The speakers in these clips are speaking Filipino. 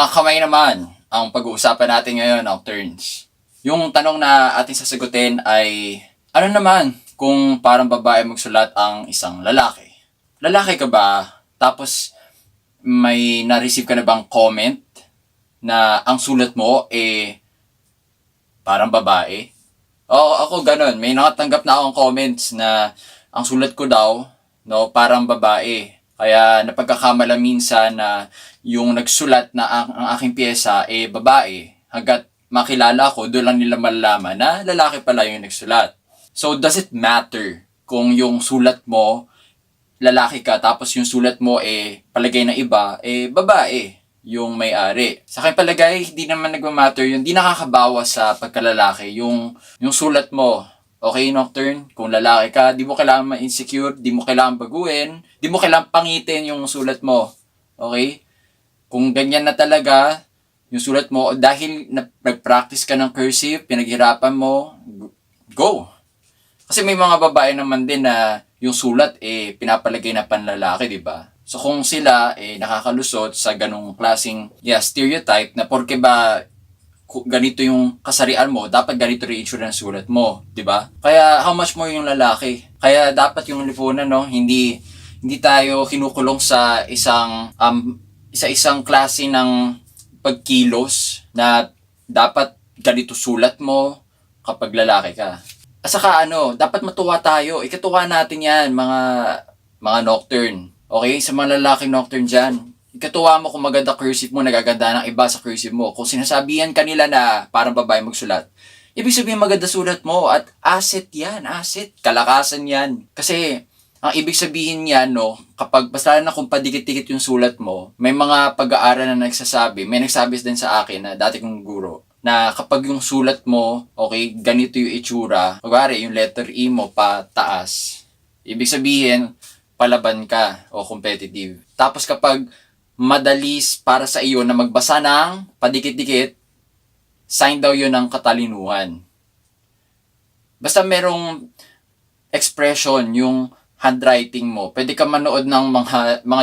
Mga kamay naman, ang pag-uusapan natin ngayon, Nocturnes. Yung tanong na ating sasagutin ay, ano naman kung parang babae magsulat ang isang lalaki? Lalaki ka ba? Tapos may na-receive ka na bang comment na ang sulat mo parang babae? Oo, ako ganun. May nakatanggap na akong comments na ang sulat ko daw, no, parang babae. Kaya napagkakamala minsan na yung nagsulat na ang aking pyesa babae. Hanggat makilala ko, doon lang nila malalaman na lalaki pala yung nagsulat. So, does it matter kung yung sulat mo, lalaki ka, tapos yung sulat mo palagay na iba, babae yung may-ari. Sa akin palagay, hindi naman nagmamatter yun. Hindi nakakabawas sa pagkalalaki. Yung sulat mo, okay, Nocturne? Kung lalaki ka, di mo kailangan ma-insecure, di mo kailangan baguhin, di mo kailangan pangitin yung sulat mo. Okay? Kung ganyan na talaga, yung sulat mo, dahil nag-practice ka ng cursive, pinaghirapan mo, go! Kasi may mga babae naman din na yung sulat pinapalagay na panlalaki, di ba? So kung sila nakakalusot sa ganung klaseng stereotype na porke ba ganito yung kasarian mo, dapat ganito rin itsura ng sulat mo, di ba? Kaya how much more yung lalaki? Kaya dapat yung lipunan, no, hindi tayo kinukulong sa isang klase ng pagkilos na dapat ganito sulat mo kapag lalaki ka. At saka dapat matuwa tayo. Ikatuwa natin yan, mga Nocturne. Okay? Sa mga lalaking Nocturne dyan. Ikatuwa mo kung maganda cursive mo, nagaganda ng iba sa cursive mo. Kung sinasabihan kanila na parang babae magsulat, ibig sabihin maganda sulat mo at asset yan, asset. Kalakasan yan. Kasi ang ibig sabihin yan, no, kapag basta na kung padikit-dikit yung sulat mo, may mga pag-aaral na nagsasabi, may nagsabi din sa akin na dati kong guro, na kapag yung sulat mo, okay, ganito yung itsura, pagwari yung letter E mo pa taas, ibig sabihin, palaban ka o competitive. Tapos kapag madalis para sa iyo na magbasa ng padikit-dikit, sign daw yun ng katalinuhan. Basta merong expression yung handwriting mo. Pwede ka manood ng mga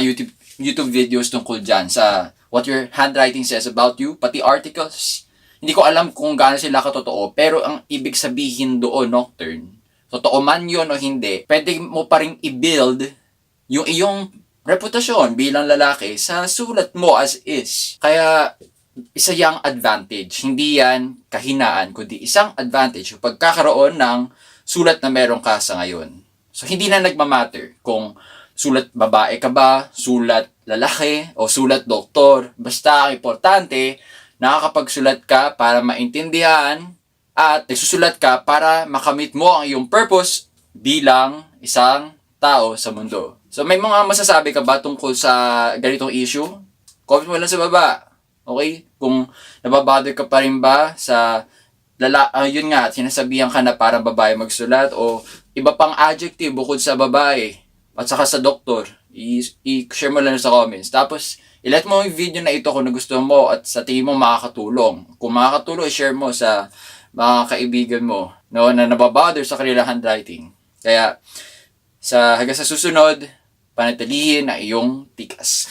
YouTube videos tungkol dyan sa what your handwriting says about you, pati articles. Hindi ko alam kung gaano sila katotoo, pero ang ibig sabihin doon, Nocturne, totoo man yun o hindi, pwede mo pa rin i-build yung iyong reputasyon bilang lalaki sa sulat mo as is. Kaya, isa yang advantage. Hindi yan kahinaan, kundi isang advantage yung pagkakaroon ng sulat na meron ka sa ngayon. So, hindi na nagmamatter kung sulat babae ka ba, sulat lalaki, o sulat doktor. Basta ang importante, nakakapagsulat ka para maintindihan at nagsusulat ka para makamit mo ang iyong purpose bilang isang tao sa mundo. So may mga masasabi ka ba tungkol sa ganitong issue? Comment mo lang sa baba. Okay? Kung nababother ka pa rin ba sa yun nga, sinasabihan ka na parang babae magsulat o iba pang adjective bukod sa babae at saka sa doktor. I-share mo lang sa comments. Tapos, i-let mo yung video na ito kung nagustuhan mo at sa tingin mo makakatulong. Kung makakatulong, i-share mo sa mga kaibigan mo, no, na nababother sa kanilang handwriting. Kaya, hanggang sa susunod, panatilihin ang iyong tikas.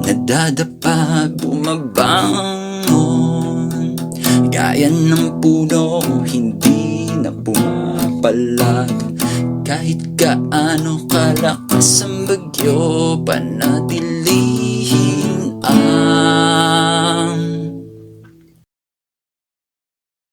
Nadadapa bumabangon, gaya ng puno hindi na pumapalag. Kahit gaano kalakas ang bagyo, panatili